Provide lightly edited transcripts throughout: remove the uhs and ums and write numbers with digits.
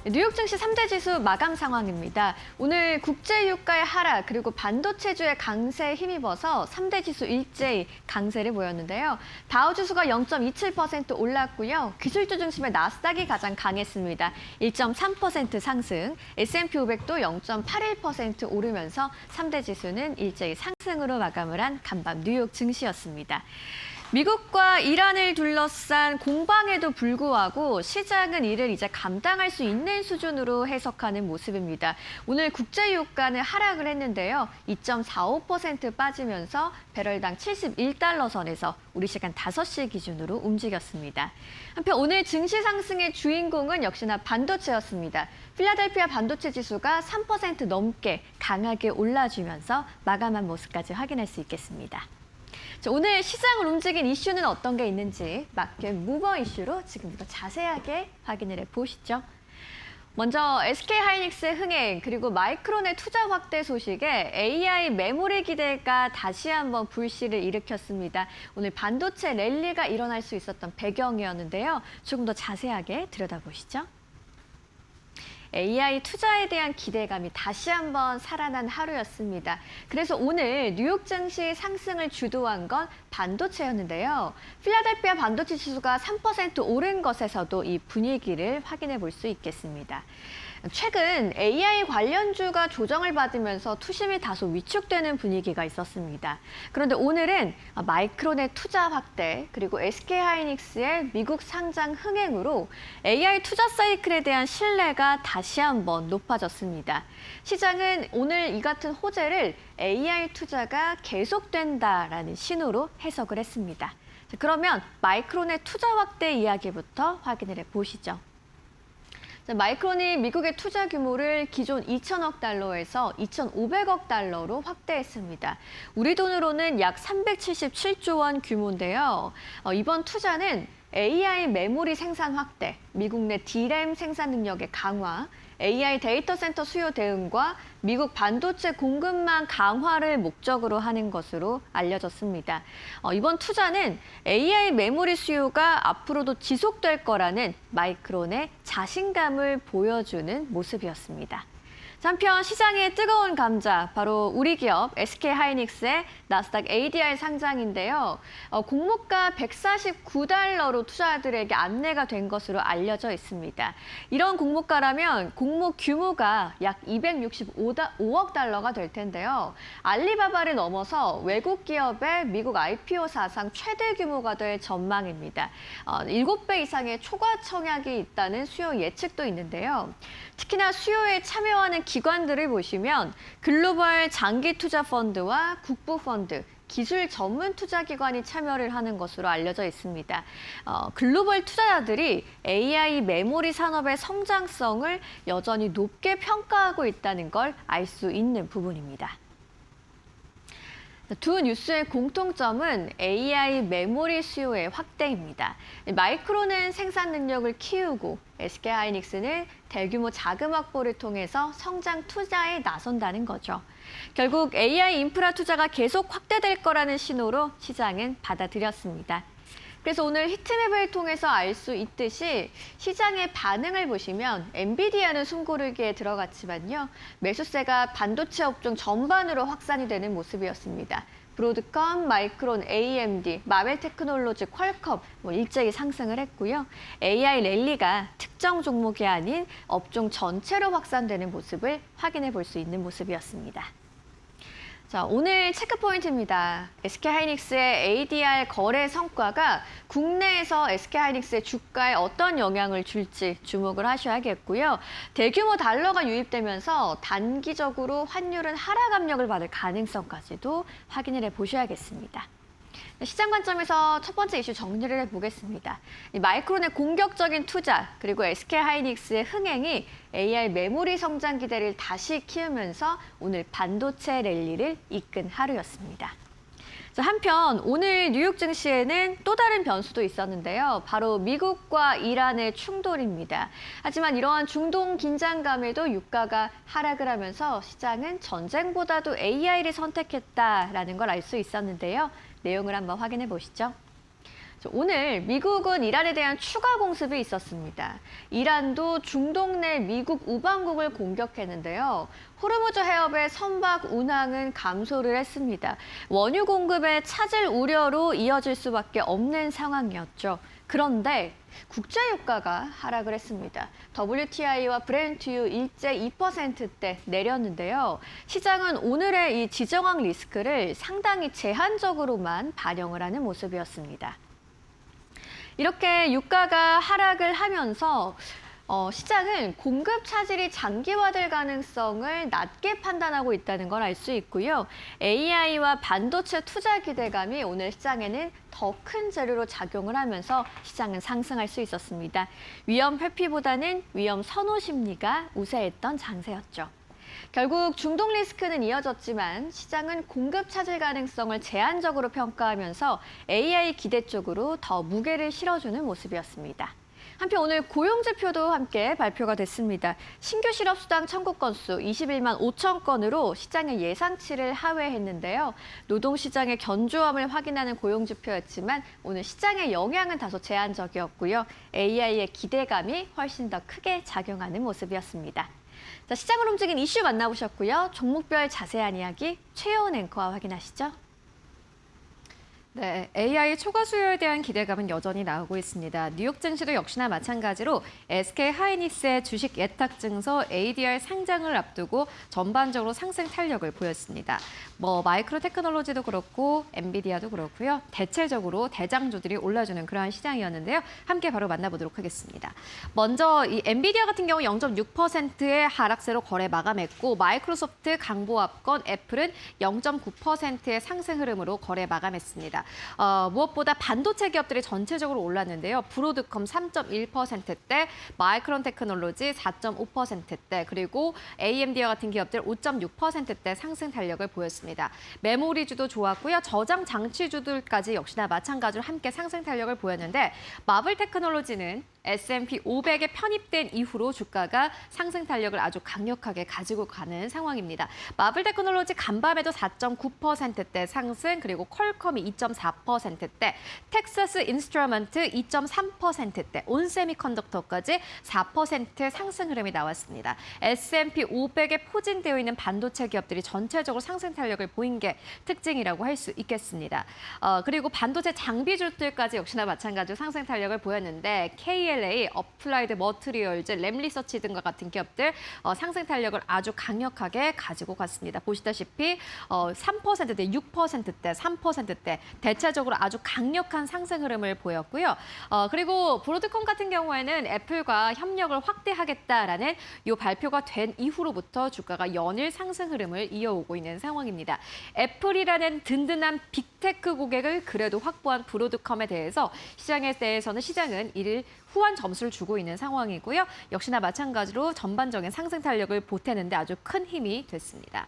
뉴욕 증시 3대 지수 마감 상황입니다. 오늘 국제 유가의 하락 그리고 반도체주의 강세에 힘입어서 3대 지수 일제히 강세를 보였는데요. 다우 지수가 0.27% 올랐고요. 기술주 중심의 나스닥이 가장 강했습니다. 1.3% 상승, S&P 500도 0.81% 오르면서 3대 지수는 일제히 상승으로 마감을 한 간밤 뉴욕 증시였습니다. 미국과 이란을 둘러싼 공방에도 불구하고 시장은 이를 이제 감당할 수 있는 수준으로 해석하는 모습입니다. 오늘 국제 유가는 하락을 했는데요. 2.45% 빠지면서 배럴당 71달러 선에서 우리 시간 5시 기준으로 움직였습니다. 한편 오늘 증시 상승의 주인공은 역시나 반도체였습니다. 필라델피아 반도체 지수가 3% 넘게 강하게 올라주면서 마감한 모습까지 확인할 수 있겠습니다. 자, 오늘 시장을 움직인 이슈는 어떤 게 있는지 마켓 무버 이슈로 지금부터 자세하게 확인을 해보시죠. 먼저 SK하이닉스의 흥행 그리고 마이크론의 투자 확대 소식에 AI 메모리 기대가 다시 한번 불씨를 일으켰습니다. 오늘 반도체 랠리가 일어날 수 있었던 배경이었는데요. 조금 더 자세하게 들여다보시죠. AI 투자에 대한 기대감이 다시 한번 살아난 하루였습니다. 그래서 오늘 뉴욕 증시 상승을 주도한 건 반도체였는데요. 필라델피아 반도체 지수가 3% 오른 것에서도 이 분위기를 확인해 볼 수 있겠습니다. 최근 AI 관련주가 조정을 받으면서 투심이 다소 위축되는 분위기가 있었습니다. 그런데 오늘은 마이크론의 투자 확대 그리고 SK하이닉스의 미국 상장 흥행으로 AI 투자 사이클에 대한 신뢰가 다시 한번 높아졌습니다. 시장은 오늘 이 같은 호재를 AI 투자가 계속된다라는 신호로 해석을 했습니다. 자, 그러면 마이크론의 투자 확대 이야기부터 확인을 해보시죠. 마이크론이 미국의 투자 규모를 기존 2천억 달러에서 2,500억 달러로 확대했습니다. 우리 돈으로는 약 377조 원 규모인데요. 이번 투자는 AI 메모리 생산 확대, 미국 내 D램 생산 능력의 강화, AI 데이터 센터 수요 대응과 미국 반도체 공급망 강화를 목적으로 하는 것으로 알려졌습니다. 이번 투자는 AI 메모리 수요가 앞으로도 지속될 거라는 마이크론의 자신감을 보여주는 모습이었습니다. 한편 시장의 뜨거운 감자, 바로 우리 기업 SK하이닉스의 나스닥 ADR 상장인데요. 공모가 149달러로 투자자들에게 안내가 된 것으로 알려져 있습니다. 이런 공모가라면 공모 규모가 약 265억 달러가 될 텐데요. 알리바바를 넘어서 외국 기업의 미국 IPO 사상 최대 규모가 될 전망입니다. 7배 이상의 초과 청약이 있다는 수요 예측도 있는데요. 특히나 수요에 참여하는 기관들을 보시면 글로벌 장기 투자 펀드와 국부 펀드, 기술 전문 투자 기관이 참여를 하는 것으로 알려져 있습니다. 글로벌 투자자들이 AI 메모리 산업의 성장성을 여전히 높게 평가하고 있다는 걸 알 수 있는 부분입니다. 두 뉴스의 공통점은 AI 메모리 수요의 확대입니다. 마이크론은 생산 능력을 키우고 SK하이닉스는 대규모 자금 확보를 통해서 성장 투자에 나선다는 거죠. 결국 AI 인프라 투자가 계속 확대될 거라는 신호로 시장은 받아들였습니다. 그래서 오늘 히트맵을 통해서 알 수 있듯이 시장의 반응을 보시면 엔비디아는 숨고르기에 들어갔지만요. 매수세가 반도체 업종 전반으로 확산이 되는 모습이었습니다. 브로드컴, 마이크론, AMD, 마벨 테크놀로지, 퀄컴 일제히 상승을 했고요. AI 랠리가 특정 종목이 아닌 업종 전체로 확산되는 모습을 확인해 볼 수 있는 모습이었습니다. 자, 오늘 체크 포인트입니다. SK하이닉스의 ADR 거래 성과가 국내에서 SK하이닉스의 주가에 어떤 영향을 줄지 주목을 하셔야겠고요. 대규모 달러가 유입되면서 단기적으로 환율은 하락 압력을 받을 가능성까지도 확인을 해보셔야겠습니다. 시장 관점에서 첫 번째 이슈 정리를 해보겠습니다. 마이크론의 공격적인 투자 그리고 SK하이닉스의 흥행이 AI 메모리 성장 기대를 다시 키우면서 오늘 반도체 랠리를 이끈 하루였습니다. 한편 오늘 뉴욕 증시에는 또 다른 변수도 있었는데요. 바로 미국과 이란의 충돌입니다. 하지만 이러한 중동 긴장감에도 유가가 하락을 하면서 시장은 전쟁보다도 AI를 선택했다라는 걸 알 수 있었는데요. 내용을 한번 확인해 보시죠. 오늘 미국은 이란에 대한 추가 공습이 있었습니다. 이란도 중동 내 미국 우방국을 공격했는데요. 호르무즈 해협의 선박 운항은 감소를 했습니다. 원유 공급에 차질 우려로 이어질 수밖에 없는 상황이었죠. 그런데 국제 유가가 하락을 했습니다. WTI와 브렌트유 일제 2%대 내렸는데요. 시장은 오늘의 이 지정학 리스크를 상당히 제한적으로만 반영을 하는 모습이었습니다. 이렇게 유가가 하락을 하면서 시장은 공급 차질이 장기화될 가능성을 낮게 판단하고 있다는 걸 알 수 있고요. AI와 반도체 투자 기대감이 오늘 시장에는 더 큰 재료로 작용을 하면서 시장은 상승할 수 있었습니다. 위험 회피보다는 위험 선호 심리가 우세했던 장세였죠. 결국 중동 리스크는 이어졌지만 시장은 공급 차질 가능성을 제한적으로 평가하면서 AI 기대 쪽으로 더 무게를 실어주는 모습이었습니다. 한편 오늘 고용지표도 함께 발표가 됐습니다. 신규 실업수당 청구 건수 21만 5천 건으로 시장의 예상치를 하회했는데요. 노동시장의 견조함을 확인하는 고용지표였지만 오늘 시장의 영향은 다소 제한적이었고요. AI의 기대감이 훨씬 더 크게 작용하는 모습이었습니다. 자, 시장을 움직인 이슈 만나보셨고요. 종목별 자세한 이야기 최여은 앵커와 확인하시죠. 네, AI 초과 수요에 대한 기대감은 여전히 나오고 있습니다. 뉴욕 증시도 역시나 마찬가지로 SK 하이닉스의 주식 예탁 증서 ADR 상장을 앞두고 전반적으로 상승 탄력을 보였습니다. 마이크로 테크놀로지도 그렇고 엔비디아도 그렇고요. 대체적으로 대장주들이 올라주는 그러한 시장이었는데요. 함께 바로 만나보도록 하겠습니다. 먼저 이 엔비디아 같은 경우 0.6%의 하락세로 거래 마감했고 마이크로소프트, 강보합권, 애플은 0.9%의 상승 흐름으로 거래 마감했습니다. 무엇보다 반도체 기업들이 전체적으로 올랐는데요. 브로드컴 3.1%대, 마이크론 테크놀로지 4.5%대, 그리고 AMD와 같은 기업들 5.6%대 상승 탄력을 보였습니다. 메모리주도 좋았고요. 저장 장치주들까지 역시나 마찬가지로 함께 상승 탄력을 보였는데 마블 테크놀로지는 S&P 500에 편입된 이후로 주가가 상승 탄력을 아주 강력하게 가지고 가는 상황입니다. 마블 테크놀로지 간밤에도 4.9%대 상승, 그리고 퀄컴이 2.4%대, 텍사스 인스트루먼트 2.3%대, 온세미컨덕터까지 4% 상승 흐름이 나왔습니다. S&P 500에 포진되어 있는 반도체 기업들이 전체적으로 상승 탄력을 보인 게 특징이라고 할 수 있겠습니다. 그리고 반도체 장비주들까지 역시나 마찬가지로 상승 탄력을 보였는데 KLA, 어플라이드 머트리얼즈, 램리서치 등과 같은 기업들 상승 탄력을 아주 강력하게 가지고 갔습니다. 보시다시피 3%대, 6%대, 3%대 대체적으로 아주 강력한 상승 흐름을 보였고요. 그리고 브로드컴 같은 경우에는 애플과 협력을 확대하겠다라는 이 발표가 된 이후로부터 주가가 연일 상승 흐름을 이어오고 있는 상황입니다. 애플이라는 든든한 빅테크 고객을 그래도 확보한 브로드컴에 대해서 시장은 이를 후한 점수를 주고 있는 상황이고요. 역시나 마찬가지로 전반적인 상승 탄력을 보태는데 아주 큰 힘이 됐습니다.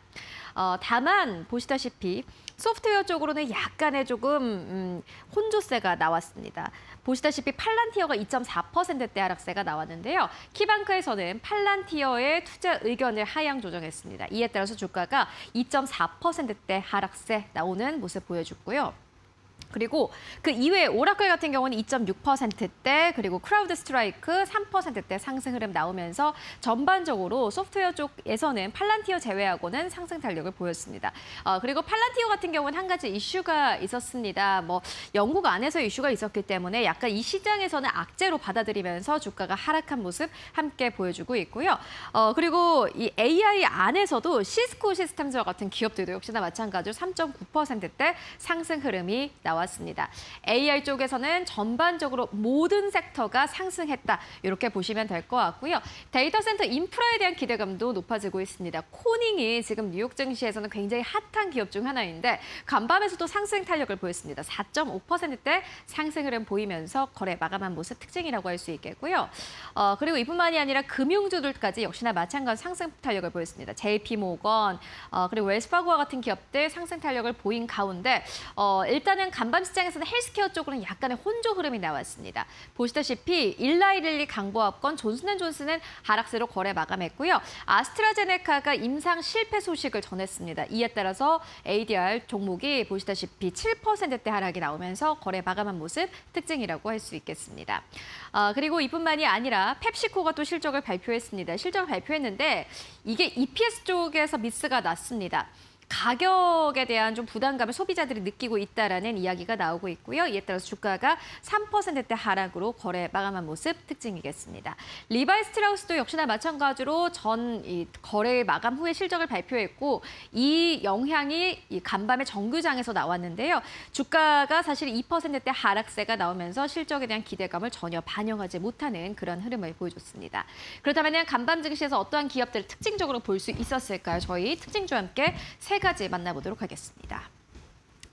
다만 보시다시피 소프트웨어 쪽으로는 약간의 조금 혼조세가 나왔습니다. 보시다시피 팔란티어가 2.4%대 하락세가 나왔는데요. 키방크에서는 팔란티어의 투자 의견을 하향 조정했습니다. 이에 따라서 주가가 2.4%대 하락세 나오는 모습 보여줬고요. 그리고 그 이외에 오라클 같은 경우는 2.6%대, 그리고 크라우드 스트라이크 3%대 상승 흐름 나오면서 전반적으로 소프트웨어 쪽에서는 팔란티어 제외하고는 상승 탄력을 보였습니다. 그리고 팔란티어 같은 경우는 한 가지 이슈가 있었습니다. 영국 안에서 이슈가 있었기 때문에 약간 이 시장에서는 악재로 받아들이면서 주가가 하락한 모습 함께 보여주고 있고요. 그리고 이 AI 안에서도 시스코 시스템즈와 같은 기업들도 역시나 마찬가지로 3.9%대 상승 흐름이 나왔습니다. AI 쪽에서는 전반적으로 모든 섹터가 상승했다. 이렇게 보시면 될 것 같고요. 데이터 센터 인프라에 대한 기대감도 높아지고 있습니다. 코닝이 지금 뉴욕 증시에서는 굉장히 핫한 기업 중 하나인데 간밤에서도 상승 탄력을 보였습니다. 4.5%대 상승 흐름 보이면서 거래 마감한 모습 특징이라고 할 수 있겠고요. 그리고 이뿐만이 아니라 금융주들까지 역시나 마찬가지 상승 탄력을 보였습니다. JP모건, 그리고 웰스파고와 같은 기업들 상승 탄력을 보인 가운데 일단은 간밤 시장에서는 헬스케어 쪽으로는 약간의 혼조 흐름이 나왔습니다. 보시다시피 일라이릴리 강보합권 존슨앤존슨은 하락세로 거래 마감했고요. 아스트라제네카가 임상 실패 소식을 전했습니다. 이에 따라서 ADR 종목이 보시다시피 7%대 하락이 나오면서 거래 마감한 모습 특징이라고 할 수 있겠습니다. 그리고 이뿐만이 아니라 펩시코가 또 실적을 발표했습니다. 실적을 발표했는데 이게 EPS 쪽에서 미스가 났습니다. 가격에 대한 좀 부담감을 소비자들이 느끼고 있다라는 이야기가 나오고 있고요. 이에 따라서 주가가 3%대 하락으로 거래 마감한 모습 특징이겠습니다. 리바이 스트라우스도 역시나 마찬가지로 이 거래 마감 후에 실적을 발표했고 이 영향이 이 간밤의 정규장에서 나왔는데요. 주가가 사실 2%대 하락세가 나오면서 실적에 대한 기대감을 전혀 반영하지 못하는 그런 흐름을 보여줬습니다. 그렇다면 간밤 증시에서 어떠한 기업들을 특징적으로 볼 수 있었을까요? 저희 특징주와 함께 세 가지 만나보도록 하겠습니다.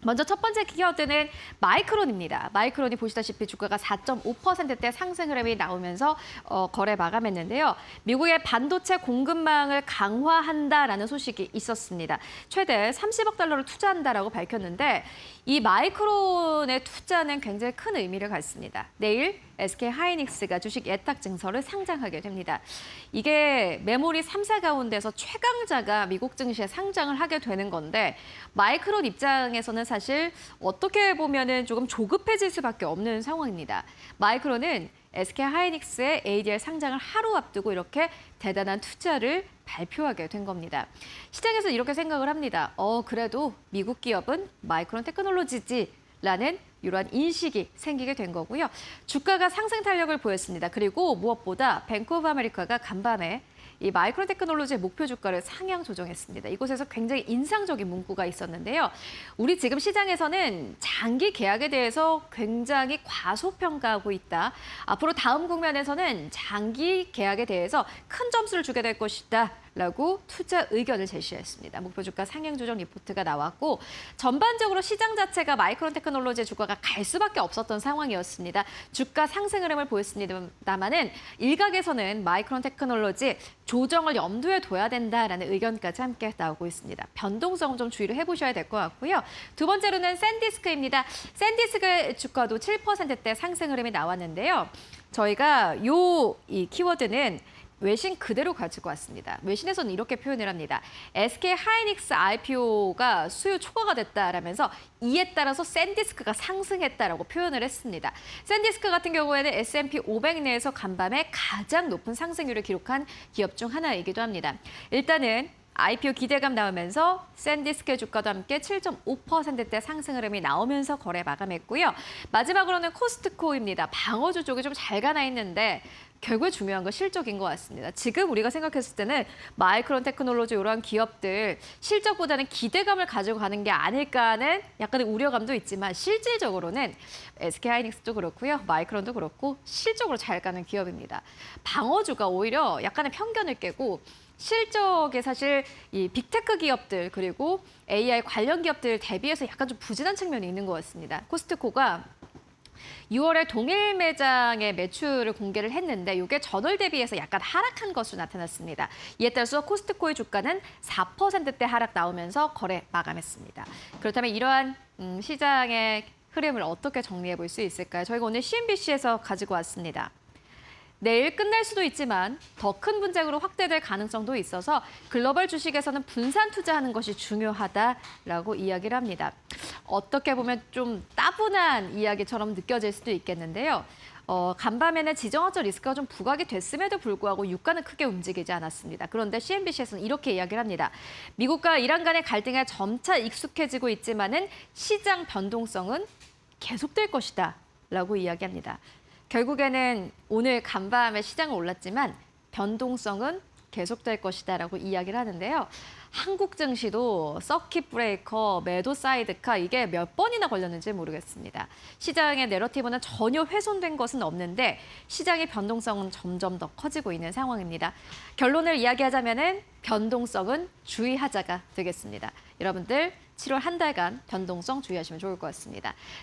먼저 첫 번째 키워드는 마이크론입니다. 마이크론이 보시다시피 주가가 4.5%대 상승 흐름이 나오면서 거래 마감했는데요. 미국의 반도체 공급망을 강화한다라는 소식이 있었습니다. 최대 30억 달러를 투자한다라고 밝혔는데 이 마이크론의 투자는 굉장히 큰 의미를 갖습니다. 내일 SK 하이닉스가 주식 예탁 증서를 상장하게 됩니다. 이게 메모리 3사 가운데서 최강자가 미국 증시에 상장을 하게 되는 건데 마이크론 입장에서는 사실 어떻게 보면은 조금 조급해질 수밖에 없는 상황입니다. 마이크론은 SK 하이닉스의 ADR 상장을 하루 앞두고 이렇게 대단한 투자를 발표하게 된 겁니다. 시장에서 이렇게 생각을 합니다. 그래도 미국 기업은 마이크론 테크놀로지지라는 이러한 인식이 생기게 된 거고요. 주가가 상승 탄력을 보였습니다. 그리고 무엇보다 뱅크 오브 아메리카가 간밤에 이 마이크론 테크놀로지의 목표 주가를 상향 조정했습니다. 이곳에서 굉장히 인상적인 문구가 있었는데요. 우리 지금 시장에서는 장기 계약에 대해서 굉장히 과소평가하고 있다. 앞으로 다음 국면에서는 장기 계약에 대해서 큰 점수를 주게 될 것이다. 라고 투자 의견을 제시했습니다. 목표 주가 상향 조정 리포트가 나왔고 전반적으로 시장 자체가 마이크론 테크놀로지의 주가가 갈 수밖에 없었던 상황이었습니다. 주가 상승 흐름을 보였습니다만은 일각에서는 마이크론 테크놀로지 조정을 염두에 둬야 된다라는 의견까지 함께 나오고 있습니다. 변동성 좀 주의를 해보셔야 될 것 같고요. 두 번째로는 샌디스크입니다. 샌디스크 주가도 7%대 상승 흐름이 나왔는데요. 저희가 이 키워드는 외신 그대로 가지고 왔습니다. 외신에서는 이렇게 표현을 합니다. SK 하이닉스 IPO가 수요 초과가 됐다라면서 이에 따라서 샌디스크가 상승했다라고 표현을 했습니다. 샌디스크 같은 경우에는 S&P 500 내에서 간밤에 가장 높은 상승률을 기록한 기업 중 하나이기도 합니다. 일단은 IPO 기대감 나오면서 샌디스크의 주가도 함께 7.5%대 상승 흐름이 나오면서 거래 마감했고요. 마지막으로는 코스트코입니다. 방어주 쪽이 좀 잘 가나 있는데 결국에 중요한 건 실적인 것 같습니다. 지금 우리가 생각했을 때는 마이크론 테크놀로지 이러한 기업들 실적보다는 기대감을 가지고 가는 게 아닐까 하는 약간의 우려감도 있지만 실질적으로는 SK 하이닉스도 그렇고요. 마이크론도 그렇고 실적으로 잘 가는 기업입니다. 방어주가 오히려 약간의 편견을 깨고 실적에 사실 이 빅테크 기업들 그리고 AI 관련 기업들 대비해서 약간 좀 부진한 측면이 있는 것 같습니다. 코스트코가 6월에 동일 매장의 매출을 공개를 했는데 이게 전월 대비해서 약간 하락한 것으로 나타났습니다. 이에 따라서 코스트코의 주가는 4%대 하락 나오면서 거래 마감했습니다. 그렇다면 이러한 시장의 흐름을 어떻게 정리해 볼 수 있을까요? 저희가 오늘 CNBC에서 가지고 왔습니다. 내일 끝날 수도 있지만 더 큰 분쟁으로 확대될 가능성도 있어서 글로벌 주식에서는 분산 투자하는 것이 중요하다라고 이야기를 합니다. 어떻게 보면 좀 따분한 이야기처럼 느껴질 수도 있겠는데요. 간밤에는 지정학적 리스크가 좀 부각이 됐음에도 불구하고 유가는 크게 움직이지 않았습니다. 그런데 CNBC에서는 이렇게 이야기를 합니다. 미국과 이란 간의 갈등에 점차 익숙해지고 있지만은 시장 변동성은 계속될 것이다 라고 이야기합니다. 결국에는 오늘 간밤에 시장은 올랐지만 변동성은 계속될 것이다라고 이야기를 하는데요. 한국 증시도 서킷 브레이커, 매도 사이드카 이게 몇 번이나 걸렸는지 모르겠습니다. 시장의 내러티브는 전혀 훼손된 것은 없는데 시장의 변동성은 점점 더 커지고 있는 상황입니다. 결론을 이야기하자면은 변동성은 주의하자가 되겠습니다. 여러분들 7월 한 달간 변동성 주의하시면 좋을 것 같습니다.